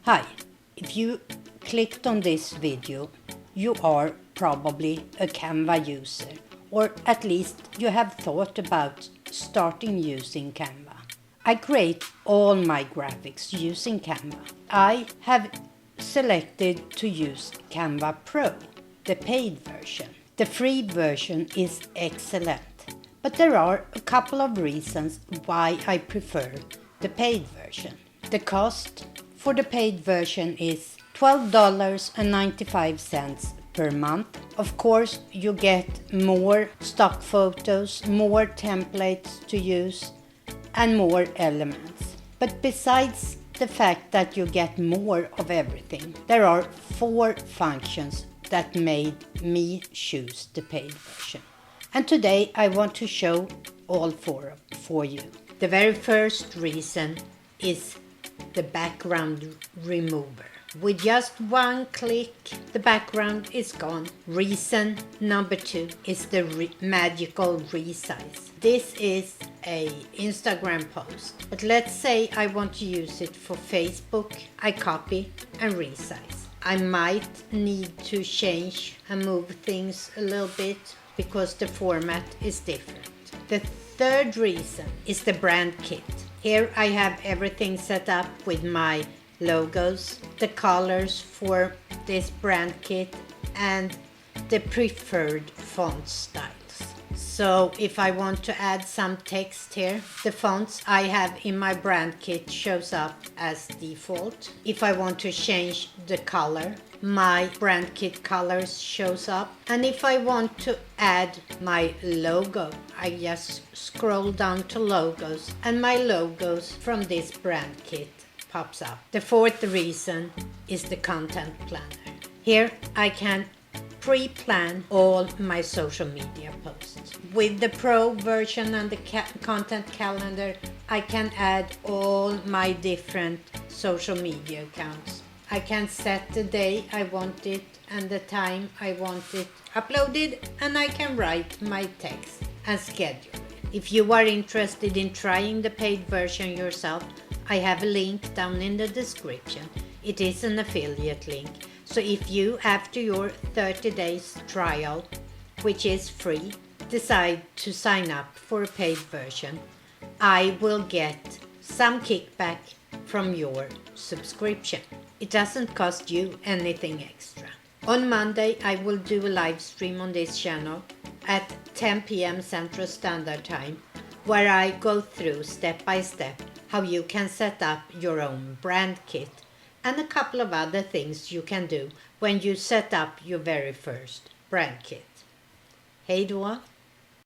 Hi, if you clicked on this video, you are probably a Canva user, or at least you have thought about starting using Canva. I create all my graphics using Canva. I have selected to use Canva Pro, the paid version. The free version is excellent, but there are a couple of reasons why I prefer the paid version. The cost for the paid version is $12.95 per month. Of course, you get more stock photos, more templates to use, and more elements. But besides the fact that you get more of everything, there are 4 functions that made me choose the paid version. And today I want to show all 4 for you. The very first reason is the background remover. With just one click, the background is gone. Reason number 2 is the magical resize. This is a Instagram post, but let's say I want to use it for Facebook. I copy and resize. I might need to change and move things a little bit because the format is different. The third reason is the brand kit. Here I have everything set up with my logos, the colors for this brand kit, and the preferred font styles. So if I want to add some text here, the fonts I have in my brand kit shows up as default. If I want to change the color, my brand kit colors shows up. And if I want to add my logo, I just scroll down to logos and my logos from this brand kit pops up. The fourth reason is the content planner. Here I can pre-plan all my social media posts. With the Pro version and the content calendar, I can add all my different social media accounts. I can set the day I want it and the time I want it uploaded, and I can write my text and schedule it. If you are interested in trying the paid version yourself, I have a link down in the description. It is an affiliate link. So if you, after your 30 days trial, which is free, decide to sign up for a paid version, I will get some kickback from your subscription. It doesn't cost you anything extra. On Monday, I will do a live stream on this channel at 10 p.m. Central Standard Time, where I go through step by step how you can set up your own brand kit and a couple of other things you can do when you set up your very first brand kit. Hej då!